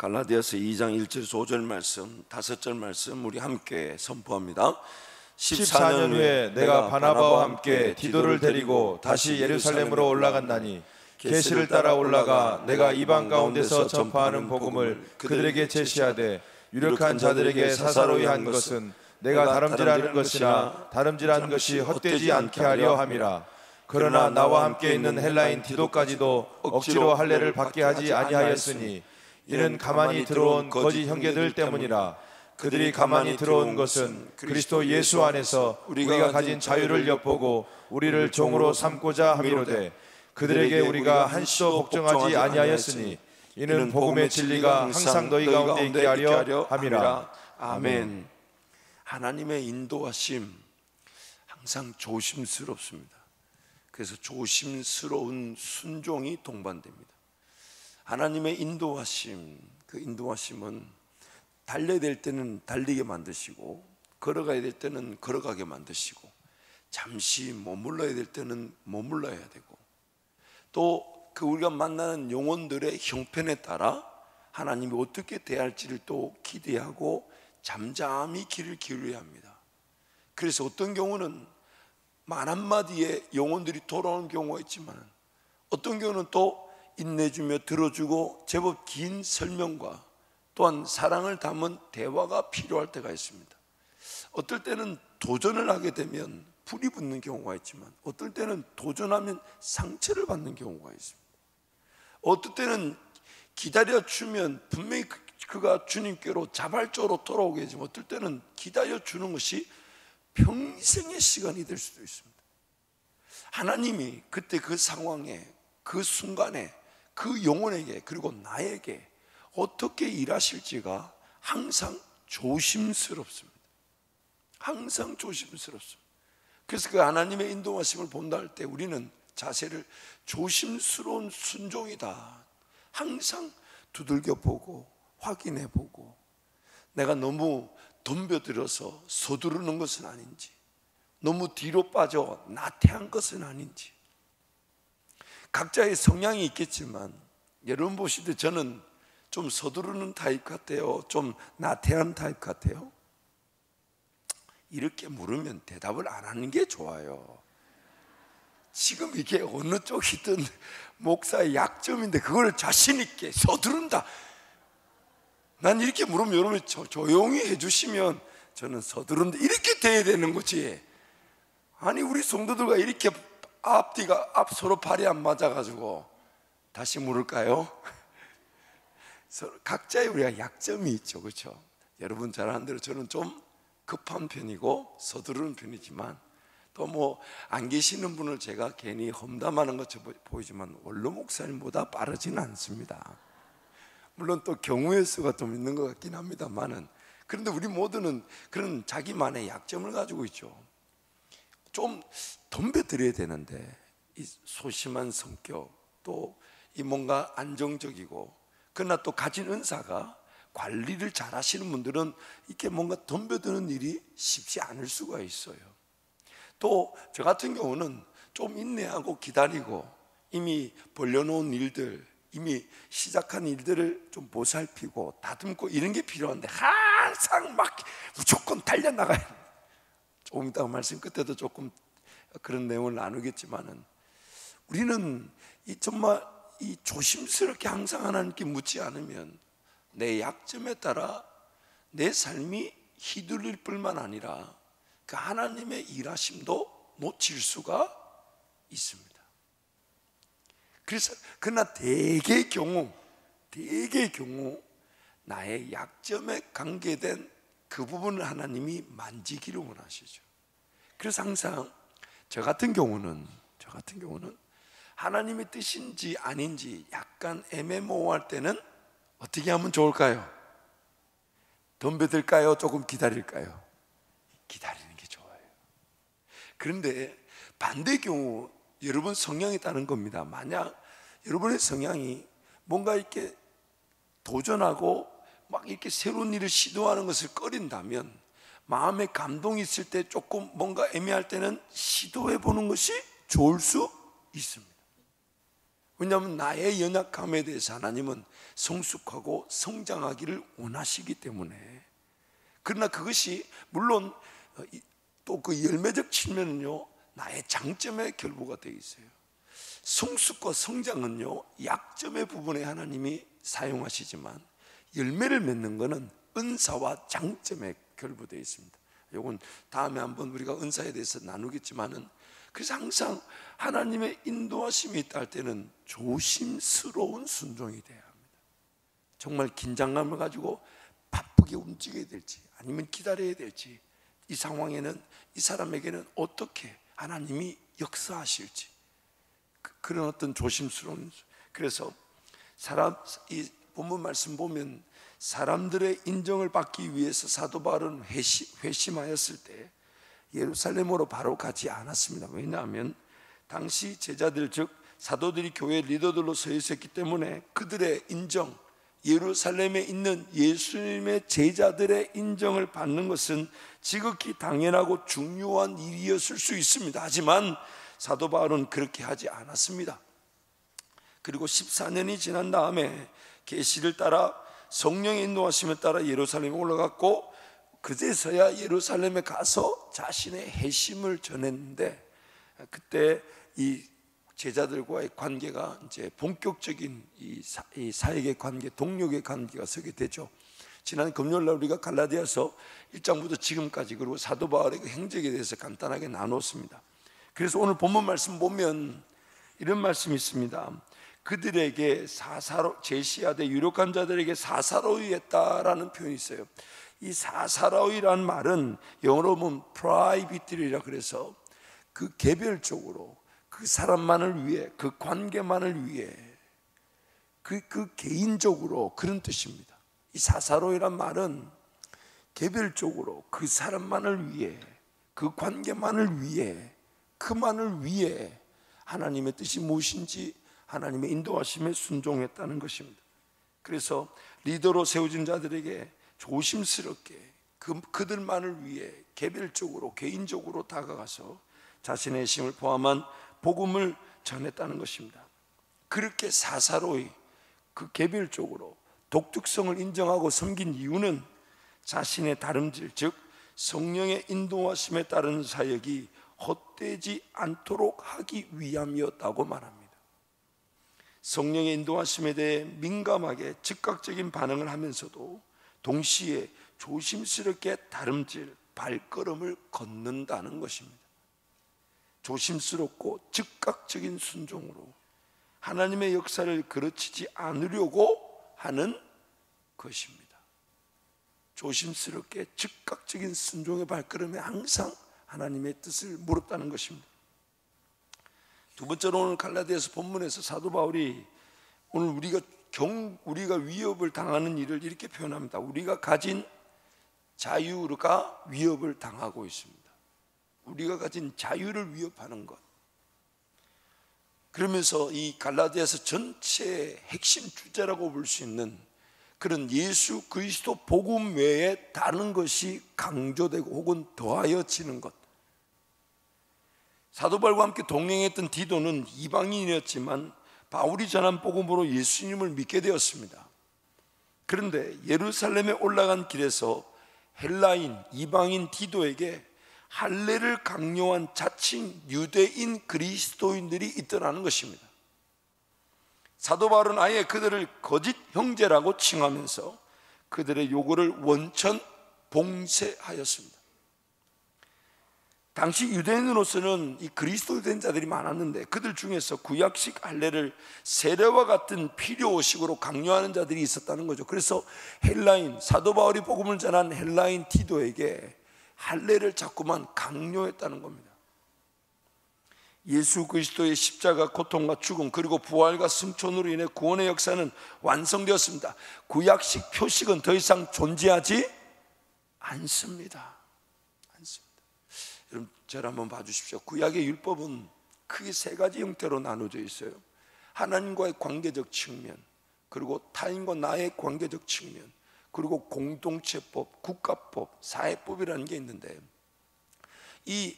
갈라디아서 2장 1절에서 5절 말씀, 5절 말씀 우리 함께 선포합니다. 14년 후에 내가 바나바와 함께 디도를 데리고 다시 예루살렘으로 올라간다니 계시를 따라 올라가 내가 이방 가운데서 전파하는 복음을 그들에게 제시하되 유력한 자들에게 사사로이 한 것은 내가 다름질하는 것이나 다름질한 것이 헛되지 않게 하려 함이라. 그러나 나와 함께 있는 헬라인 디도까지도 억지로 할례를 받게 하지 아니하였으니 이는 가만히 들어온 거짓 형제들 때문이라. 그들이 가만히 들어온 것은 그리스도 예수 안에서 우리가 가진 자유를 엿보고 우리를 종으로 삼고자 함이로되 그들에게 우리가 한시도 복종하지 아니하였으니 이는 복음의 진리가 항상 너희 가운데 있게 하려 함이라. 아멘. 하나님의 인도하심 항상 조심스럽습니다. 그래서 조심스러운 순종이 동반됩니다. 하나님의 인도하심, 그 인도하심은 달려야 될 때는 달리게 만드시고 걸어가야 될 때는 걸어가게 만드시고 잠시 머물러야 될 때는 머물러야 되고 또 그 우리가 만나는 영혼들의 형편에 따라 하나님이 어떻게 대할지를 또 기대하고 잠잠히 귀를 기울여야 합니다. 그래서 어떤 경우는 말 한마디에 영혼들이 돌아오는 경우가 있지만 어떤 경우는 또 인내주며 들어주고 제법 긴 설명과 또한 사랑을 담은 대화가 필요할 때가 있습니다. 어떨 때는 도전을 하게 되면 불이 붙는 경우가 있지만 어떨 때는 도전하면 상처를 받는 경우가 있습니다. 어떨 때는 기다려주면 분명히 그가 주님께로 자발적으로 돌아오게 되지만 어떨 때는 기다려주는 것이 평생의 시간이 될 수도 있습니다. 하나님이 그때 그 상황에 그 순간에 그 영혼에게 그리고 나에게 어떻게 일하실지가 항상 조심스럽습니다. 항상 조심스럽습니다. 그래서 그 하나님의 인도하심을 본다 할 때 우리는 자세를 조심스러운 순종이다 항상 두들겨 보고 확인해 보고 내가 너무 덤벼들어서 서두르는 것은 아닌지 너무 뒤로 빠져 나태한 것은 아닌지 각자의 성향이 있겠지만 여러분 보실 때 저는 좀 서두르는 타입 같아요? 좀 나태한 타입 같아요? 이렇게 물으면 대답을 안 하는 게 좋아요. 지금 이게 어느 쪽이든 목사의 약점인데 그걸 자신 있게 서두른다. 난 이렇게 물으면 여러분이 조용히 해주시면 저는 서두른다 이렇게 돼야 되는 거지. 아니 우리 성도들과 이렇게 앞뒤가 서로 발이 안 맞아가지고 다시 물을까요? 각자의 우리가 약점이 있죠, 그렇죠? 여러분 잘 아는 대로 저는 좀 급한 편이고 서두르는 편이지만 또 뭐 안 계시는 분을 제가 괜히 험담하는 것처럼 보이지만 원로 목사님보다 빠르지는 않습니다. 물론 또 경우의 수가 좀 있는 것 같긴 합니다만은 그런데 우리 모두는 그런 자기만의 약점을 가지고 있죠. 좀 덤벼들어야 되는데 이 소심한 성격 또 이 뭔가 안정적이고 그러나 또 가진 은사가 관리를 잘 하시는 분들은 이렇게 뭔가 덤벼드는 일이 쉽지 않을 수가 있어요. 또 저 같은 경우는 좀 인내하고 기다리고 이미 벌려놓은 일들 이미 시작한 일들을 좀 보살피고 다듬고 이런 게 필요한데 항상 막 무조건 달려나가야 돼요. 조금 이따 말씀 끝에도 조금 그런 내용을 나누겠지만은 우리는 정말 이 조심스럽게 항상 하나님께 묻지 않으면 내 약점에 따라 내 삶이 휘둘릴 뿐만 아니라 그 하나님의 일하심도 놓칠 수가 있습니다. 그래서 그러나 대개의 경우 나의 약점에 관계된 그 부분을 하나님이 만지기를 원하시죠. 그래서 항상 저 같은 경우는 하나님의 뜻인지 아닌지 약간 애매모호할 때는 어떻게 하면 좋을까요? 덤벼들까요? 조금 기다릴까요? 기다리는 게 좋아요. 그런데 반대 경우 여러분 성향이 다른 겁니다. 만약 여러분의 성향이 뭔가 이렇게 도전하고 막 이렇게 새로운 일을 시도하는 것을 꺼린다면 마음에 감동이 있을 때 조금 뭔가 애매할 때는 시도해 보는 것이 좋을 수 있습니다. 왜냐하면 나의 연약함에 대해서 하나님은 성숙하고 성장하기를 원하시기 때문에. 그러나 그것이 물론 또 그 열매적 측면은요, 나의 장점에 결부가 되어 있어요. 성숙과 성장은요, 약점의 부분에 하나님이 사용하시지만 열매를 맺는 것은 은사와 장점에 결부되어 있습니다. 이건 다음에 한번 우리가 은사에 대해서 나누겠지만은, 그래서 항상 하나님의 인도하심이 있다 할 때는 조심스러운 순종이 돼야 합니다. 정말 긴장감을 가지고 바쁘게 움직여야 될지 아니면 기다려야 될지, 이 상황에는 이 사람에게는 어떻게 하나님이 역사하실지, 그런 어떤 조심스러운. 그래서 이 본문 말씀 보면 사람들의 인정을 받기 위해서 사도 바울은 회심하였을 때 예루살렘으로 바로 가지 않았습니다. 왜냐하면 당시 제자들, 즉 사도들이 교회 리더들로 서 있었기 때문에 그들의 인정, 예루살렘에 있는 예수님의 제자들의 인정을 받는 것은 지극히 당연하고 중요한 일이었을 수 있습니다. 하지만 사도 바울은 그렇게 하지 않았습니다. 그리고 14년이 지난 다음에 계시를 따라 성령의 인도하심에 따라 예루살렘에 올라갔고, 그제서야 예루살렘에 가서 자신의 회심을 전했는데, 그때 이 제자들과의 관계가 이제 본격적인 이 사역의 관계, 동력의 관계가 서게 되죠. 지난 금요일날 우리가 갈라디아서 1장부터 지금까지, 그리고 사도 바울의 그 행적에 대해서 간단하게 나눴습니다. 그래서 오늘 본문 말씀 보면 이런 말씀이 있습니다. 그들에게 제시하되 유력한 자들에게 사사로이 했다라는 표현이 있어요. 이 사사로이라는 말은 영어로 보면 privately라 그래서 그 개별적으로 그 사람만을 위해, 그 관계만을 위해, 그 개인적으로, 그런 뜻입니다. 이 사사로이란 말은 개별적으로 그 사람만을 위해, 그 관계만을 위해, 그만을 위해 하나님의 뜻이 무엇인지 하나님의 인도하심에 순종했다는 것입니다. 그래서 리더로 세워진 자들에게 조심스럽게 그들만을 위해 개별적으로, 개인적으로 다가가서 자신의 힘을 포함한 복음을 전했다는 것입니다. 그렇게 사사로이, 그 개별적으로 독특성을 인정하고 섬긴 이유는 자신의 다름질, 즉 성령의 인도하심에 따른 사역이 헛되지 않도록 하기 위함이었다고 말합니다. 성령의 인도하심에 대해 민감하게 즉각적인 반응을 하면서도 동시에 조심스럽게 다름질, 발걸음을 걷는다는 것입니다. 조심스럽고 즉각적인 순종으로 하나님의 역사를 그르치지 않으려고 하는 것입니다. 조심스럽게 즉각적인 순종의 발걸음에 항상 하나님의 뜻을 물었다는 것입니다. 두 번째로 오늘 갈라디아서 본문에서 사도 바울이 오늘 우리가 위협을 당하는 일을 이렇게 표현합니다. 우리가 가진 자유가 위협을 당하고 있습니다. 우리가 가진 자유를 위협하는 것. 그러면서 이 갈라디아서 전체의 핵심 주제라고 볼 수 있는 그런 예수 그리스도 복음 외에 다른 것이 강조되고 혹은 더하여지는 것. 사도 바울과 함께 동행했던 디도는 이방인이었지만 바울이 전한 복음으로 예수님을 믿게 되었습니다. 그런데 예루살렘에 올라간 길에서 헬라인, 이방인 디도에게 할례를 강요한 자칭 유대인 그리스도인들이 있더라는 것입니다. 사도 바울은 아예 그들을 거짓 형제라고 칭하면서 그들의 요구를 원천 봉쇄하였습니다. 당시 유대인으로서는 이 그리스도인 자들이 많았는데 그들 중에서 구약식 할례를 세례와 같은 필요식으로 강요하는 자들이 있었다는 거죠. 그래서 헬라인, 사도 바울이 복음을 전한 헬라인 디도에게 할례를 자꾸만 강요했다는 겁니다. 예수 그리스도의 십자가 고통과 죽음 그리고 부활과 승천으로 인해 구원의 역사는 완성되었습니다. 구약식 표식은 더 이상 존재하지 않습니다. 여러분 저를 한번 봐주십시오. 구약의 율법은 크게 세 가지 형태로 나눠져 있어요. 하나님과의 관계적 측면, 그리고 타인과 나의 관계적 측면, 그리고 공동체법, 국가법, 사회법이라는 게 있는데, 이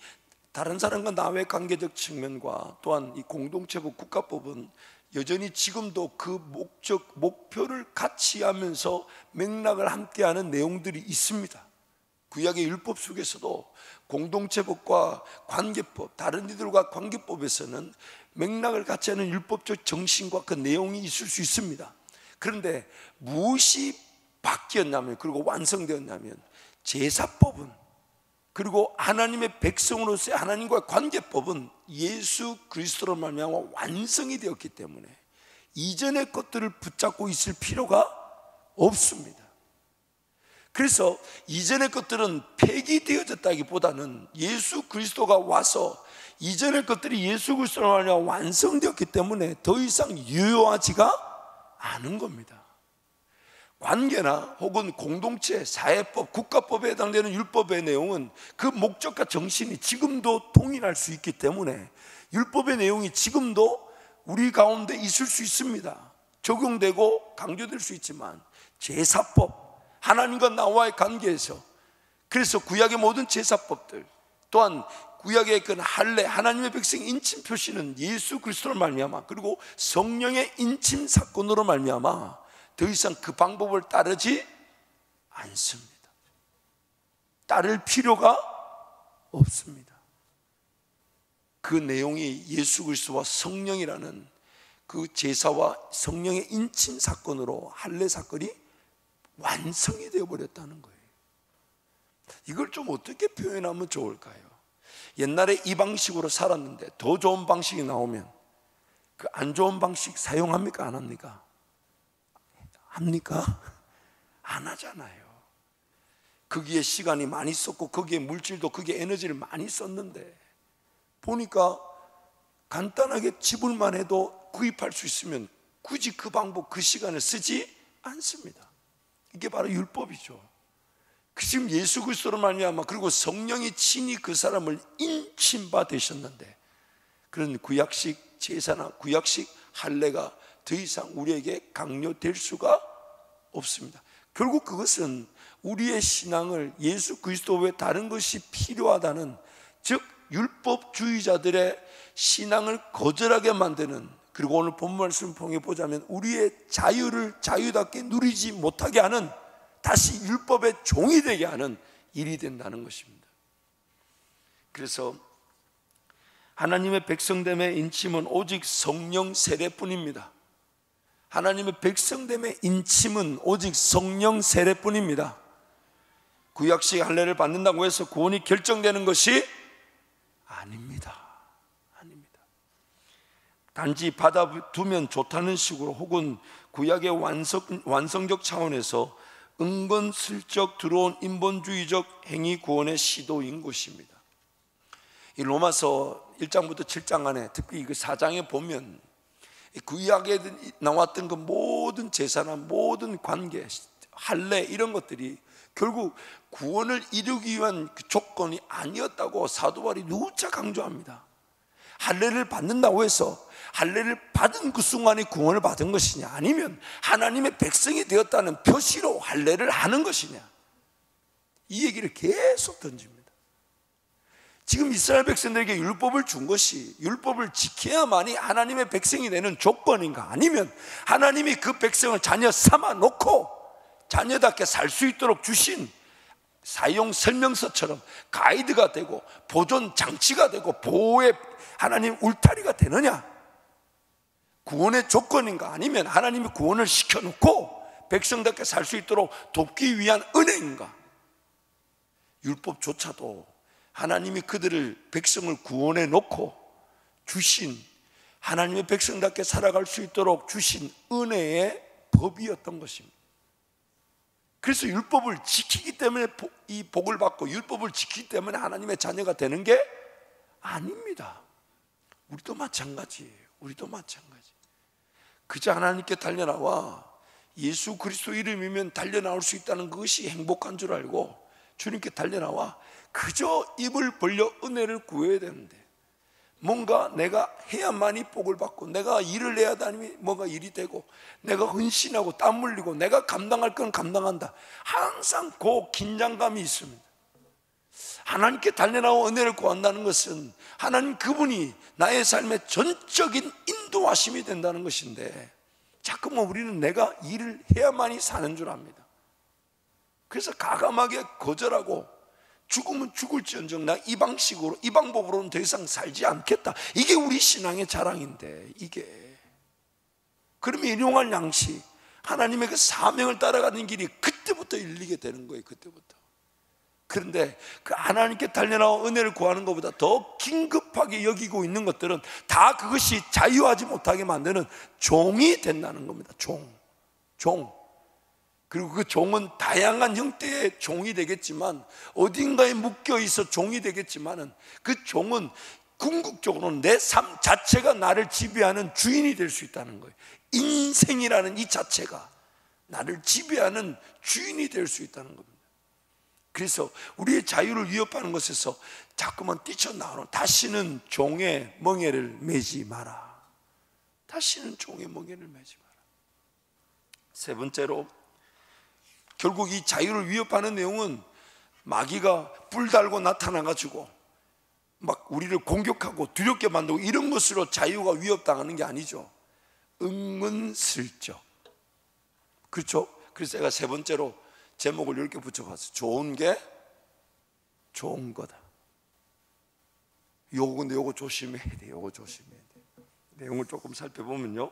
다른 사람과 나의 관계적 측면과 또한 이 공동체법, 국가법은 여전히 지금도 그 목표를 같이 하면서 맥락을 함께하는 내용들이 있습니다. 구약의 율법 속에서도 공동체법과 관계법, 다른 이들과 관계법에서는 맥락을 같이 하는 율법적 정신과 그 내용이 있을 수 있습니다. 그런데 무엇이 바뀌었냐면, 그리고 완성되었냐면, 제사법은, 그리고 하나님의 백성으로서의 하나님과의 관계법은 예수 그리스도로 말미암아 완성이 되었기 때문에 이전의 것들을 붙잡고 있을 필요가 없습니다. 그래서 이전의 것들은 폐기되어졌다기보다는 예수 그리스도가 와서 이전의 것들이 예수 그리스도로 말미암아 완성되었기 때문에 더 이상 유효하지가 않은 겁니다. 관계나 혹은 공동체, 사회법, 국가법에 해당되는 율법의 내용은 그 목적과 정신이 지금도 동일할 수 있기 때문에 율법의 내용이 지금도 우리 가운데 있을 수 있습니다. 적용되고 강조될 수 있지만 제사법, 하나님과 나와의 관계에서, 그래서 구약의 모든 제사법들, 또한 구약의 그 할례, 하나님의 백성 인침 표시는 예수 그리스도로 말미암아, 그리고 성령의 인침 사건으로 말미암아 더 이상 그 방법을 따르지 않습니다. 따를 필요가 없습니다. 그 내용이 예수 그리스도와 성령이라는 그 제사와 성령의 인침 사건으로 할례 사건이 완성이 되어버렸다는 거예요. 이걸 좀 어떻게 표현하면 좋을까요? 옛날에 이 방식으로 살았는데 더 좋은 방식이 나오면 그 안 좋은 방식 사용합니까? 안 합니까? 합니까? 안 하잖아요. 거기에 시간이 많이 썼고 거기에 물질도, 거기에 에너지를 많이 썼는데 보니까 간단하게 지불만 해도 구입할 수 있으면 굳이 그 방법, 그 시간을 쓰지 않습니다. 이게 바로 율법이죠. 지금 예수 그리스도로 말미암아, 그리고 성령이 친히 그 사람을 인침바 되셨는데 그런 구약식 제사나 구약식 할례가 더 이상 우리에게 강요될 수가 없습니다. 결국 그것은 우리의 신앙을 예수 그리스도 외에 다른 것이 필요하다는, 즉 율법주의자들의 신앙을 거절하게 만드는, 그리고 오늘 본문 말씀을 통해 보자면 우리의 자유를 자유답게 누리지 못하게 하는, 다시 율법의 종이 되게 하는 일이 된다는 것입니다. 그래서 하나님의 백성됨의 인침은 오직 성령 세례뿐입니다. 하나님의 백성됨의 인침은 오직 성령 세례뿐입니다. 구약식 할례를 받는다고 해서 구원이 결정되는 것이 아닙니다. 아닙니다. 단지 받아두면 좋다는 식으로 혹은 구약의 완성적 차원에서 은근슬쩍 들어온 인본주의적 행위 구원의 시도인 것입니다. 이 로마서 1장부터 7장 안에, 특히 그 4장에 보면 구약에 나왔던 그 모든 제사나 모든 관계, 할례 이런 것들이 결국 구원을 이루기 위한 그 조건이 아니었다고 사도 바울이 누차 강조합니다. 할례를 받는다고 해서 할례를 받은 그 순간에 구원을 받은 것이냐, 아니면 하나님의 백성이 되었다는 표시로 할례를 하는 것이냐, 이 얘기를 계속 던집니다. 지금 이스라엘 백성들에게 율법을 준 것이 율법을 지켜야만이 하나님의 백성이 되는 조건인가, 아니면 하나님이 그 백성을 자녀 삼아 놓고 자녀답게 살 수 있도록 주신 사용 설명서처럼 가이드가 되고 보존 장치가 되고 보호의 하나님 울타리가 되느냐, 구원의 조건인가, 아니면 하나님이 구원을 시켜놓고 백성답게 살 수 있도록 돕기 위한 은혜인가. 율법조차도 하나님이 그들을, 백성을 구원해 놓고 주신, 하나님의 백성답게 살아갈 수 있도록 주신 은혜의 법이었던 것입니다. 그래서 율법을 지키기 때문에 이 복을 받고 율법을 지키기 때문에 하나님의 자녀가 되는 게 아닙니다. 우리도 마찬가지예요. 우리도 마찬가지. 그저 하나님께 달려나와 예수 그리스도 이름이면 달려나올 수 있다는 것이 행복한 줄 알고 주님께 달려나와 그저 입을 벌려 은혜를 구해야 되는데, 뭔가 내가 해야만이 복을 받고 내가 일을 해야 하니 뭔가 일이 되고 내가 헌신하고 땀 흘리고 내가 감당할 건 감당한다, 항상 그 긴장감이 있습니다. 하나님께 달려나와 은혜를 구한다는 것은 하나님 그분이 나의 삶의 전적인 인도하심이 된다는 것인데, 자꾸만 우리는 내가 일을 해야만이 사는 줄 압니다. 그래서 가감하게 거절하고, 죽으면 죽을지언정 나 이 방식으로, 이 방법으로는 더 이상 살지 않겠다. 이게 우리 신앙의 자랑인데, 이게 그러면 일용할 양식, 하나님의 그 사명을 따라가는 길이 그때부터 열리게 되는 거예요. 그때부터. 그런데 그 하나님께 달려나와 은혜를 구하는 것보다 더 긴급하게 여기고 있는 것들은 다 그것이 자유하지 못하게 만드는 종이 된다는 겁니다. 종. 그리고 그 종은 다양한 형태의 종이 되겠지만, 어딘가에 묶여 있어 종이 되겠지만은, 그 종은 궁극적으로는 내 삶 자체가 나를 지배하는 주인이 될 수 있다는 거예요. 인생이라는 이 자체가 나를 지배하는 주인이 될 수 있다는 겁니다. 그래서 우리의 자유를 위협하는 것에서 자꾸만 뛰쳐나오는, 다시는 종의 멍에를 매지 마라. 다시는 종의 멍에를 매지 마라. 세 번째로, 결국 이 자유를 위협하는 내용은 마귀가 뿔 달고 나타나가지고 막 우리를 공격하고 두렵게 만들고 이런 것으로 자유가 위협당하는 게 아니죠. 은근슬쩍. 그렇죠? 그래서 제가 세 번째로 제목을 이렇게 붙여봤어요. 좋은 게 좋은 거다. 근데 요거 조심해야 돼. 요거 조심해야 돼. 내용을 조금 살펴보면요,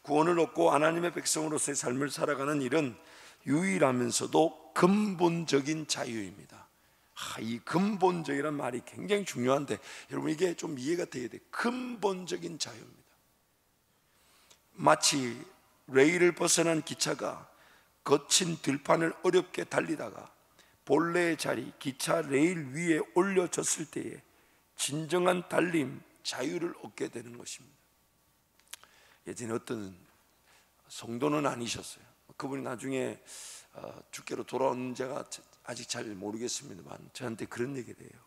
구원을 얻고 하나님의 백성으로서의 삶을 살아가는 일은 유일하면서도 근본적인 자유입니다. 이 근본적이란 말이 굉장히 중요한데, 여러분 이게 좀 이해가 돼야 돼요. 근본적인 자유입니다. 마치 레일을 벗어난 기차가 거친 들판을 어렵게 달리다가 본래의 자리, 기차 레일 위에 올려졌을 때에 진정한 달림, 자유를 얻게 되는 것입니다. 예전에 어떤 성도는 아니셨어요. 그분이 나중에 주께로 돌아오는지가 아직 잘 모르겠습니다만, 저한테 그런 얘기를 해요.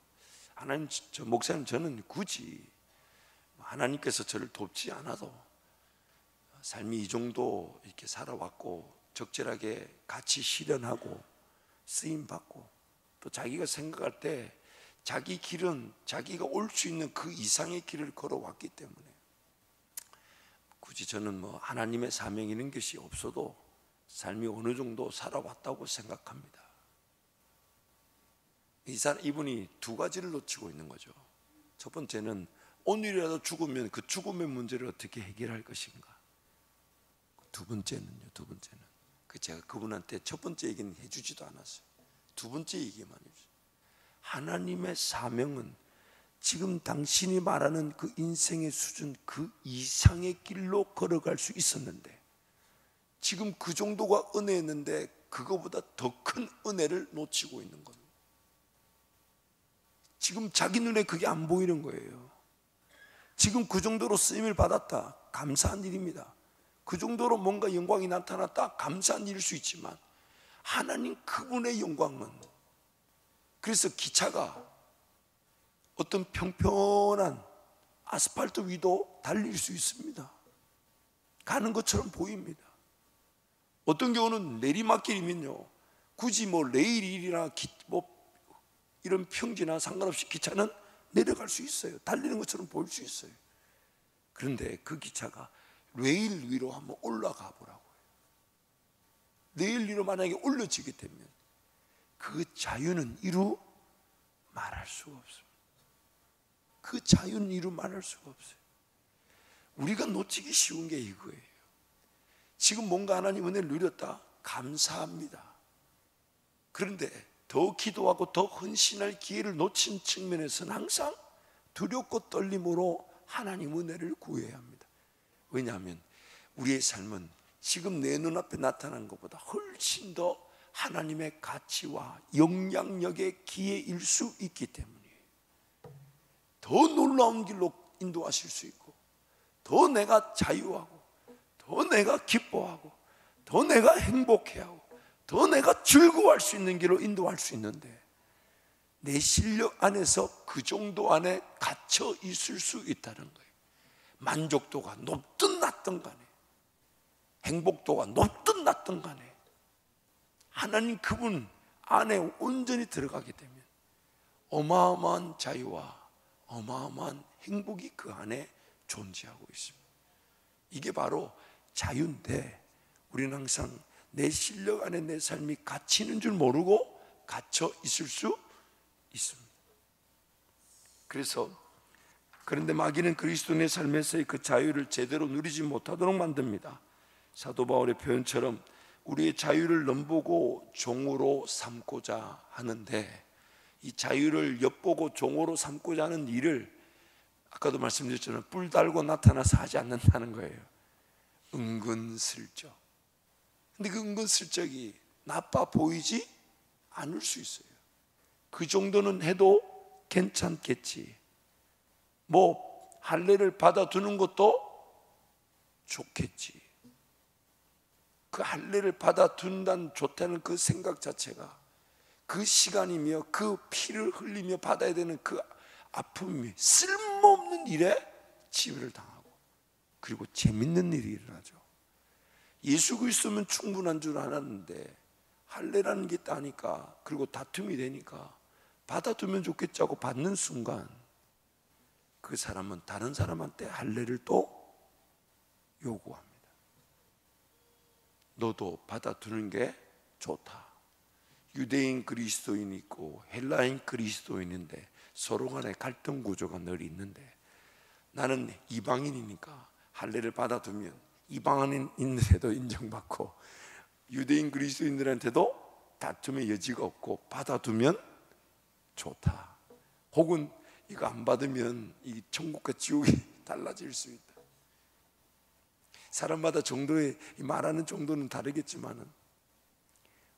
하나님, 목사님, 저는 굳이 하나님께서 저를 돕지 않아도 삶이 이 정도 이렇게 살아왔고, 적절하게 같이 실현하고 쓰임받고, 또 자기가 생각할 때 자기 길은 자기가 올 수 있는 그 이상의 길을 걸어왔기 때문에 굳이 저는 하나님의 사명 이런 것이 없어도 삶이 어느 정도 살아왔다고 생각합니다. 이분이 두 가지를 놓치고 있는 거죠. 첫 번째는 오늘이라도 죽으면 그 죽음의 문제를 어떻게 해결할 것인가. 두 번째는 제가 그분한테 첫 번째 얘기는 해주지도 않았어요. 두 번째 얘기만 해주세요. 하나님의 사명은 지금 당신이 말하는 그 인생의 수준 그 이상의 길로 걸어갈 수 있었는데, 지금 그 정도가 은혜였는데 그거보다 더 큰 은혜를 놓치고 있는 겁니다. 지금 자기 눈에 그게 안 보이는 거예요. 지금 그 정도로 쓰임을 받았다, 감사한 일입니다. 그 정도로 뭔가 영광이 나타났다, 감사한 일일 수 있지만, 하나님 그분의 영광은, 그래서 기차가 어떤 평평한 아스팔트 위도 달릴 수 있습니다. 가는 것처럼 보입니다. 어떤 경우는 내리막길이면요, 굳이 레일이나 이런 평지나 상관없이 기차는 내려갈 수 있어요. 달리는 것처럼 보일 수 있어요. 그런데 그 기차가 레일 위로 한번 올라가 보라고요. 레일 위로 만약에 올려지게 되면 그 자유는 이루 말할 수가 없습니다. 그 자유는 이루 말할 수가 없어요. 우리가 놓치기 쉬운 게 이거예요. 지금 뭔가 하나님 은혜를 누렸다, 감사합니다. 그런데 더 기도하고 더 헌신할 기회를 놓친 측면에서는 항상 두렵고 떨림으로 하나님 은혜를 구해야 합니다. 왜냐하면 우리의 삶은 지금 내 눈앞에 나타난 것보다 훨씬 더 하나님의 가치와 영향력의 기회일 수 있기 때문이에요. 더 놀라운 길로 인도하실 수 있고, 더 내가 자유하고, 더 내가 기뻐하고, 더 내가 행복해하고, 더 내가 즐거워할 수 있는 길로 인도할 수 있는데, 내 실력 안에서 그 정도 안에 갇혀 있을 수 있다는 거예요. 만족도가 높든 낮든 간에, 행복도가 높든 낮든 간에 하나님 그분 안에 온전히 들어가게 되면 어마어마한 자유와 어마어마한 행복이 그 안에 존재하고 있습니다. 이게 바로 자유인데 우리는 항상 내 실력 안에 내 삶이 갇히는 줄 모르고 갇혀 있을 수 있습니다. 그런데 마귀는 그리스도인의 삶에서의 그 자유를 제대로 누리지 못하도록 만듭니다. 사도 바울의 표현처럼 우리의 자유를 넘보고 종으로 삼고자 하는데, 이 자유를 엿보고 종으로 삼고자 하는 일을 아까도 말씀드렸지만 뿔 달고 나타나서 하지 않는다는 거예요. 은근슬쩍. 근데 그 은근슬쩍이 나빠 보이지 않을 수 있어요. 그 정도는 해도 괜찮겠지, 뭐 할례를 받아두는 것도 좋겠지. 그 할례를 받아둔다는 좋다는 그 생각 자체가 그 시간이며 그 피를 흘리며 받아야 되는 그 아픔이 쓸모없는 일에 지배를 당하고, 그리고 재밌는 일이 일어나죠. 예수 그리스도면 충분한 줄 알았는데 할례라는 게 있다니까, 그리고 다툼이 되니까 받아두면 좋겠지 하고 받는 순간 그 사람은 다른 사람한테 할례를 또 요구합니다. 너도 받아두는 게 좋다. 유대인 그리스도인이 있고 헬라인 그리스도인인데 서로 간에 갈등 구조가 늘 있는데, 나는 이방인이니까 할례를 받아두면 이방인인들에도 인정받고 유대인 그리스도인들한테도 다툼의 여지가 없고 받아두면 좋다. 혹은 이거 안 받으면 이 천국과 지옥이 달라질 수 있다. 사람마다 정도의 말하는 정도는 다르겠지만은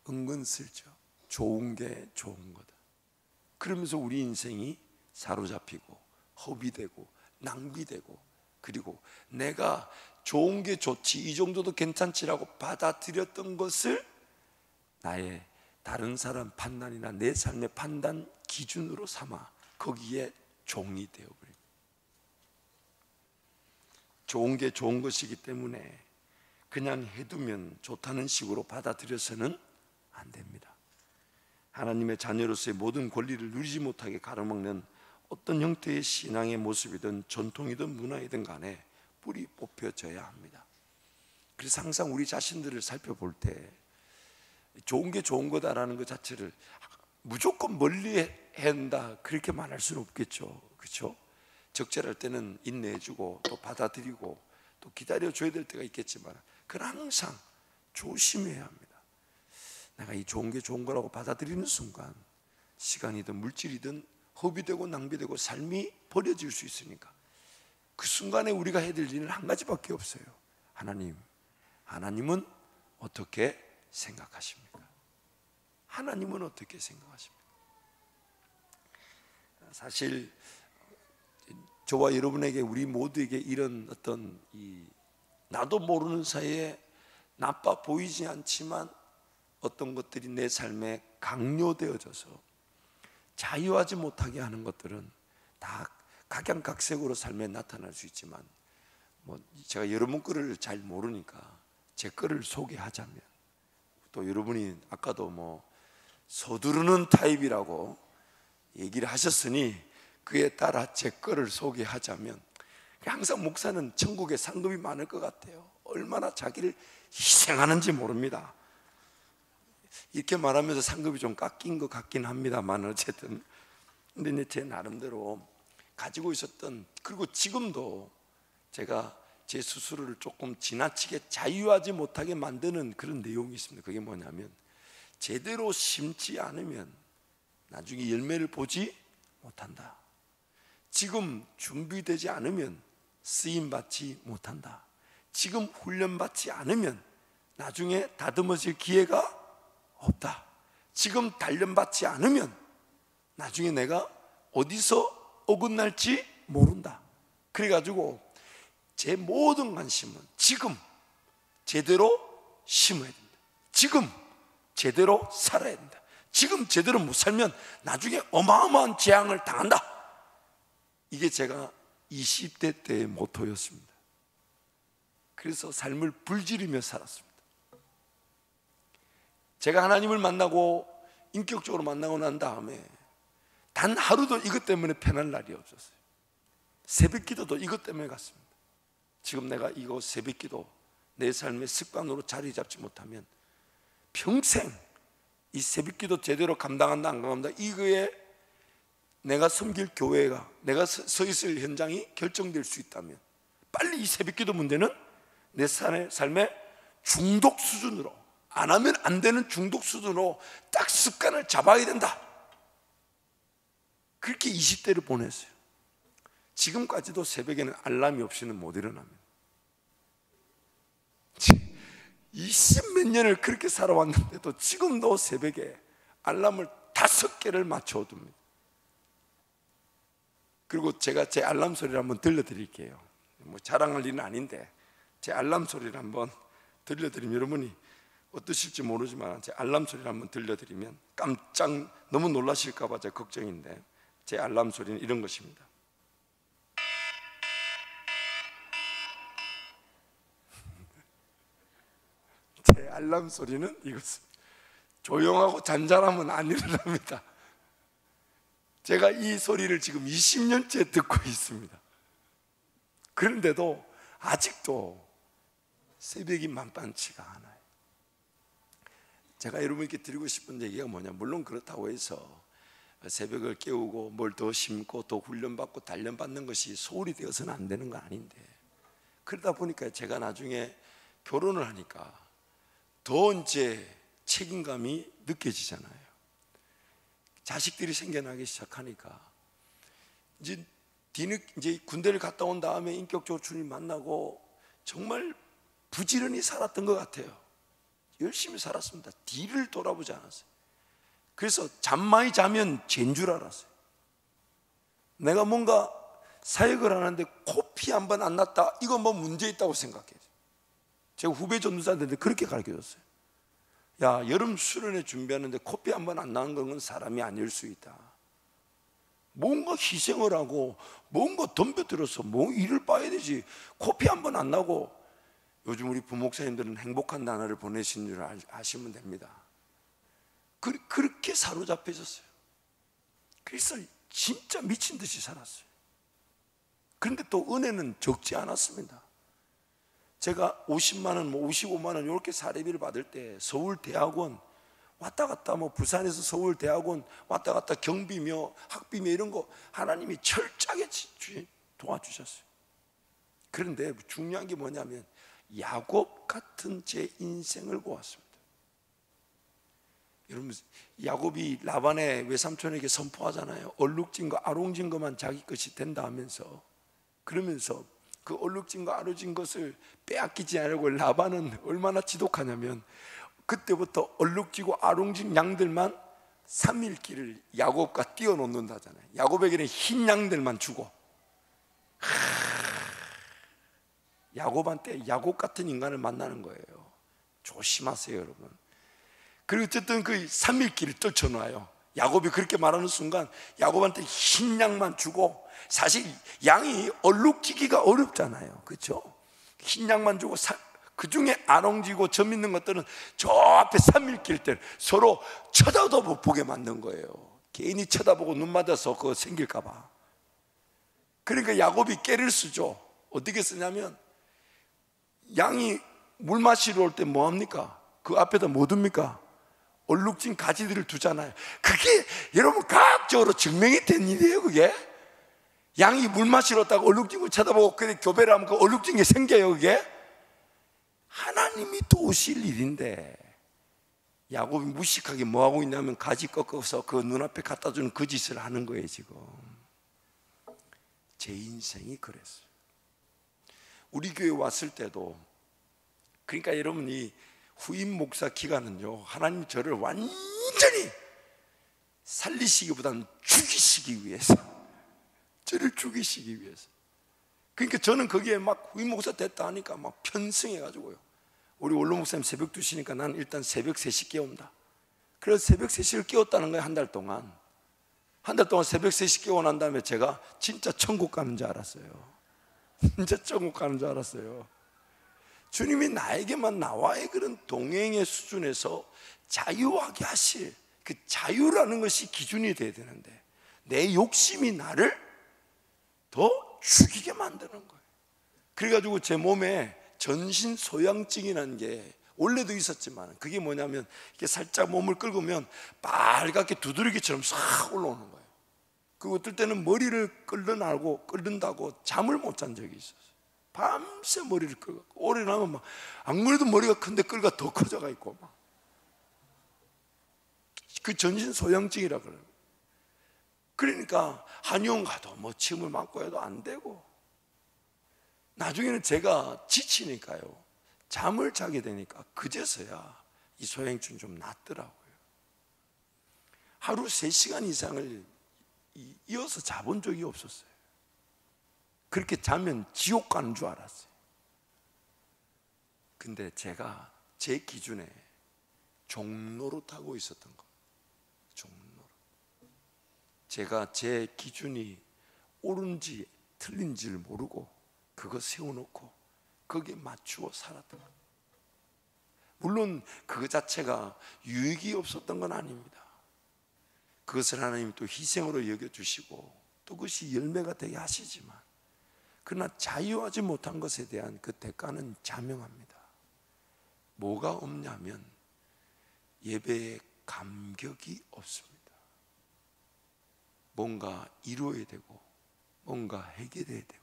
은근슬쩍 좋은 게 좋은 거다. 그러면서 우리 인생이 사로잡히고 허비되고 낭비되고, 그리고 내가 좋은 게 좋지, 이 정도도 괜찮지라고 받아들였던 것을 나의 다른 사람 판단이나 내 삶의 판단 기준으로 삼아 거기에 종이 되어버립니다. 좋은 게 좋은 것이기 때문에 그냥 해두면 좋다는 식으로 받아들여서는 안 됩니다. 하나님의 자녀로서의 모든 권리를 누리지 못하게 가로막는 어떤 형태의 신앙의 모습이든 전통이든 문화이든 간에 뿌리 뽑혀져야 합니다. 그래서 항상 우리 자신들을 살펴볼 때 좋은 게 좋은 거다라는 것 자체를 무조건 멀리 한다 그렇게 말할 수는 없겠죠. 그렇죠? 적절할 때는 인내해주고 또 받아들이고 또 기다려줘야 될 때가 있겠지만, 그건 항상 조심해야 합니다. 내가 이 좋은 게 좋은 거라고 받아들이는 순간 시간이든 물질이든 허비되고 낭비되고 삶이 버려질 수 있으니까 그 순간에 우리가 해야 될 일은 한 가지밖에 없어요. 하나님은 어떻게 생각하십니까? 하나님은 어떻게 생각하십니까? 사실 저와 여러분에게, 우리 모두에게 이런 어떤 나도 모르는 사이에 나빠 보이지 않지만 어떤 것들이 내 삶에 강요되어져서 자유하지 못하게 하는 것들은 다 각양각색으로 삶에 나타날 수 있지만, 제가 여러분 거를 잘 모르니까 제 거를 소개하자면, 또 여러분이 아까도 서두르는 타입이라고 얘기를 하셨으니 그에 따라 제 거를 소개하자면, 항상 목사는 천국에 상급이 많을 것 같아요. 얼마나 자기를 희생하는지 모릅니다. 이렇게 말하면서 상급이 좀 깎인 것 같긴 합니다만, 어쨌든 근데 제 나름대로 가지고 있었던, 그리고 지금도 제가 제 스스로를 조금 지나치게 자유하지 못하게 만드는 그런 내용이 있습니다. 그게 뭐냐면, 제대로 심지 않으면 나중에 열매를 보지 못한다. 지금 준비되지 않으면 쓰임받지 못한다. 지금 훈련받지 않으면 나중에 다듬어질 기회가 없다. 지금 단련받지 않으면 나중에 내가 어디서 어긋날지 모른다. 그래가지고 제 모든 관심은 지금 제대로 심어야 된다. 지금 제대로 살아야 된다. 지금 제대로 못 살면 나중에 어마어마한 재앙을 당한다. 이게 제가 20대 때의 모토였습니다. 그래서 삶을 불지르며 살았습니다. 제가 하나님을 만나고 인격적으로 만나고 난 다음에 단 하루도 이것 때문에 편할 날이 없었어요. 새벽 기도도 이것 때문에 갔습니다. 지금 내가 이거 새벽기도 내 삶의 습관으로 자리 잡지 못하면 평생 이 새벽기도 제대로 감당한다 안 감당한다, 이거에 내가 섬길 교회가, 내가 서 있을 현장이 결정될 수 있다면 빨리 이 새벽기도 문제는 내 삶의 중독 수준으로, 안 하면 안 되는 중독 수준으로 딱 습관을 잡아야 된다. 그렇게 20대를 보냈어요. 지금까지도 새벽에는 알람이 없이는 못 일어납니다. 20몇 년을 그렇게 살아왔는데도 지금도 새벽에 알람을 5개를 맞춰둡니다. 그리고 제가 제 알람 소리를 한번 들려드릴게요. 뭐 자랑할 일은 아닌데 제 알람 소리를 한번 들려드리면, 여러분이 어떠실지 모르지만 제 알람 소리를 한번 들려드리면 깜짝 너무 놀라실까 봐 제가 걱정인데, 제 알람 소리는 이런 것입니다. 제 알람 소리는 이것입니다. 조용하고 잔잔하면 안 일어납니다. 제가 이 소리를 지금 20년째 듣고 있습니다. 그런데도 아직도 새벽이 만만치가 않아요. 제가 여러분께 드리고 싶은 얘기가 뭐냐, 물론 그렇다고 해서 새벽을 깨우고 뭘 더 심고 또 훈련받고 단련받는 것이 소홀히 되어서는 안 되는 건 아닌데, 그러다 보니까 제가 나중에 결혼을 하니까 더 이제 책임감이 느껴지잖아요. 자식들이 생겨나기 시작하니까 이제 군대를 갔다 온 다음에 인격적으로 주님 만나고 정말 부지런히 살았던 것 같아요. 열심히 살았습니다. 뒤를 돌아보지 않았어요. 그래서 잠 많이 자면 죄인 줄 알았어요. 내가 뭔가 사역을 하는데 코피 한 번 안 났다, 이건 뭐 문제 있다고 생각해요. 제가 후배 전도사한테 그렇게 가르쳐줬어요. 야, 여름 수련회 준비하는데 코피 한 번 안 나는 건 사람이 아닐 수 있다. 뭔가 희생을 하고 뭔가 덤벼들어서 뭐 일을 봐야 되지. 코피 한 번 안 나고, 요즘 우리 부목사님들은 행복한 나날을 보내신 줄 아시면 됩니다. 그렇게 사로잡혀졌어요. 그래서 진짜 미친 듯이 살았어요. 그런데 또 은혜는 적지 않았습니다. 제가 50만 원, 55만 원 이렇게 사례비를 받을 때 서울대학원 왔다 갔다, 부산에서 서울대학원 왔다 갔다 경비며 학비며 이런 거 하나님이 철저하게 도와주셨어요. 그런데 중요한 게 뭐냐면 야곱 같은 제 인생을 보았습니다. 여러분, 야곱이 라반의 외삼촌에게 선포하잖아요. 얼룩진 거 아롱진 것만 자기 것이 된다 하면서, 그러면서 그 얼룩진 거 아롱진 것을 빼앗기지 않으려고 라반은 얼마나 지독하냐면 그때부터 얼룩지고 아롱진 양들만 3일길을 야곱과 띄워놓는다잖아요. 야곱에게는 흰 양들만 주고, 야곱한테 야곱 같은 인간을 만나는 거예요. 조심하세요, 여러분. 그리고 어쨌든 그 3일길을 떨쳐놔요. 야곱이 그렇게 말하는 순간 야곱한테 흰 양만 주고, 사실 양이 얼룩지기가 어렵잖아요, 그렇죠? 흰 양만 주고, 그 중에 아롱지고 점 있는 것들은 저 앞에 3일길 때 서로 쳐다도 못 보게 만든 거예요. 괜히 쳐다보고 눈 맞아서 그거 생길까 봐. 그러니까 야곱이 깨를 쓰죠. 어떻게 쓰냐면, 양이 물 마시러 올 때 뭐 합니까? 그 앞에다 뭐 둡니까? 얼룩진 가지들을 두잖아요. 그게 여러분 과학적으로 증명이 된 일이에요. 그게 양이 물 마시러 왔다가 얼룩진 걸 쳐다보고 그래 교배를 하면 그 얼룩진 게 생겨요. 그게 하나님이 도우실 일인데, 야곱이 무식하게 뭐 하고 있냐면 가지 꺾어서 그 눈앞에 갖다 주는 그 짓을 하는 거예요. 지금 제 인생이 그랬어요. 우리 교회 왔을 때도, 그러니까 여러분 이 후임 목사 기간은요, 하나님 저를 완전히 살리시기보다는 죽이시기 위해서, 저를 죽이시기 위해서. 그러니까 저는 거기에 막 후임 목사 됐다 하니까 막 편승해가지고요, 우리 원로 목사님 새벽 2시니까 난 일단 새벽 3시 깨운다. 그래서 새벽 3시를 깨웠다는 거예요. 한 달 동안 새벽 3시 깨워 난 다음에 제가 진짜 천국 가는 줄 알았어요. 진짜 천국 가는 줄 알았어요. 주님이 나에게만 나와의 그런 동행의 수준에서 자유하게 하실 그 자유라는 것이 기준이 돼야 되는데, 내 욕심이 나를 더 죽이게 만드는 거예요. 그래가지고 제 몸에 전신 소양증이라는 게 원래도 있었지만, 그게 뭐냐면 이게 살짝 몸을 긁으면 빨갛게 두드러기처럼 싹 올라오는 거예요. 그리고 어떨 때는 머리를 끓는다고 잠을 못 잔 적이 있었어요. 밤새 머리를 끓고, 오래 나면 막 안 그래도 머리가 큰데 끓가 더 커져가 있고, 막 그 전신 소양증이라 그래요. 그러니까 한의원 가도 뭐 침을 맞고 해도 안 되고, 나중에는 제가 지치니까요, 잠을 자게 되니까 그제서야 이 소양증이 좀 낫더라고요. 하루 3시간 이상을 이어서 자본 적이 없었어요. 그렇게 자면 지옥 가는 줄 알았어요. 근데 제가 제 기준에 종로로 타고 있었던 거, 종로로. 제가 제 기준이 옳은지 틀린지를 모르고 그거 세워놓고 거기에 맞추어 살았던 것. 물론 그거 자체가 유익이 없었던 건 아닙니다. 그것을 하나님이 또 희생으로 여겨주시고 또 그것이 열매가 되게 하시지만, 그러나 자유하지 못한 것에 대한 그 대가는 자명합니다. 뭐가 없냐면 예배에 감격이 없습니다. 뭔가 이루어야 되고 뭔가 해결해야 되고.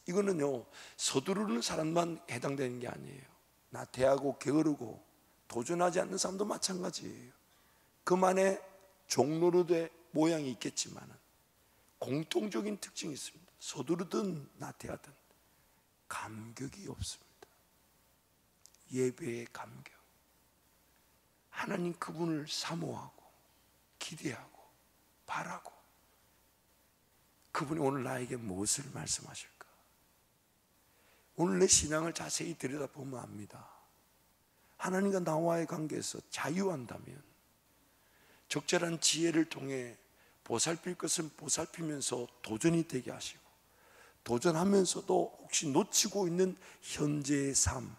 이거는요, 서두르는 사람만 해당되는 게 아니에요. 나태하고 게으르고 도전하지 않는 사람도 마찬가지예요. 그만의 종로로의 모양이 있겠지만 공통적인 특징이 있습니다. 서두르든 나태하든 감격이 없습니다. 예배의 감격. 하나님 그분을 사모하고 기대하고 바라고, 그분이 오늘 나에게 무엇을 말씀하실까? 오늘 내 신앙을 자세히 들여다보면 압니다. 하나님과 나와의 관계에서 자유한다면 적절한 지혜를 통해 보살필 것은 보살피면서 도전이 되게 하시고, 도전하면서도 혹시 놓치고 있는 현재의 삶,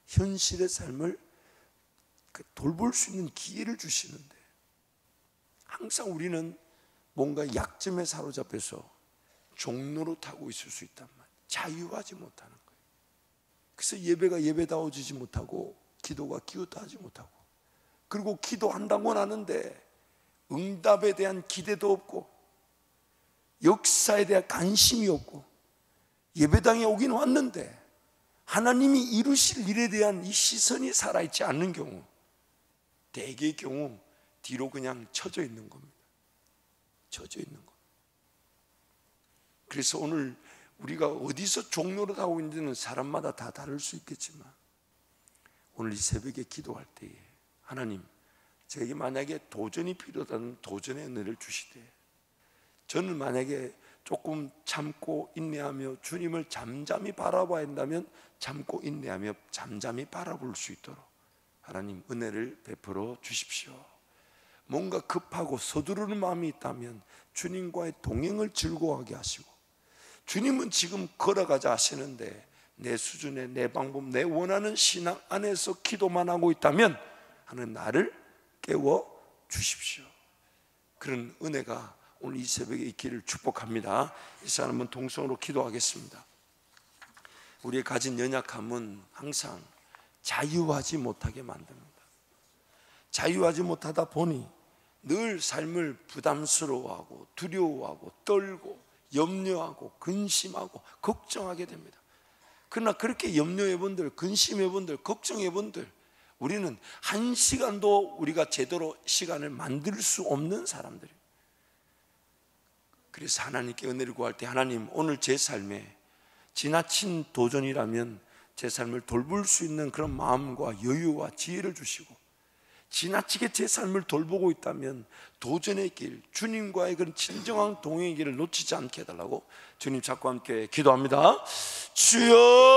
현실의 삶을 돌볼 수 있는 기회를 주시는데, 항상 우리는 뭔가 약점에 사로잡혀서 종로로 타고 있을 수 있단 말이에요. 자유하지 못하는 거예요. 그래서 예배가 예배다워지지 못하고 기도가 기도하지 못하고, 그리고 기도한다고는 하는데 응답에 대한 기대도 없고 역사에 대한 관심이 없고, 예배당에 오긴 왔는데 하나님이 이루실 일에 대한 이 시선이 살아있지 않는 경우, 대개의 경우 뒤로 그냥 쳐져 있는 겁니다. 쳐져 있는 것. 그래서 오늘 우리가 어디서 종로를 하고 있는지는 사람마다 다 다를 수 있겠지만, 오늘 이 새벽에 기도할 때에 하나님, 저에게 만약에 도전이 필요하다면 도전의 은혜를 주시되, 저는 만약에 조금 참고 인내하며 주님을 잠잠히 바라봐야 한다면 참고 인내하며 잠잠히 바라볼 수 있도록 하나님 은혜를 베풀어 주십시오. 뭔가 급하고 서두르는 마음이 있다면 주님과의 동행을 즐거워하게 하시고, 주님은 지금 걸어가자 하시는데 내 수준에 내 방법, 내 원하는 신앙 안에서 기도만 하고 있다면 하는 나를 깨워 주십시오. 그런 은혜가 오늘 이 새벽에 있기를 축복합니다. 이 사람은 동성으로 기도하겠습니다. 우리의 가진 연약함은 항상 자유하지 못하게 만듭니다. 자유하지 못하다 보니 늘 삶을 부담스러워하고 두려워하고 떨고 염려하고 근심하고 걱정하게 됩니다. 그러나 그렇게 염려해본들, 근심해본들, 걱정해본들, 우리는 한 시간도 우리가 제대로 시간을 만들 수 없는 사람들이에요. 그래서 하나님께 은혜를 구할 때, 하나님 오늘 제 삶에 지나친 도전이라면 제 삶을 돌볼 수 있는 그런 마음과 여유와 지혜를 주시고, 지나치게 제 삶을 돌보고 있다면 도전의 길, 주님과의 그런 진정한 동행의 길을 놓치지 않게 해달라고 주님 찾고 함께 기도합니다. 주여.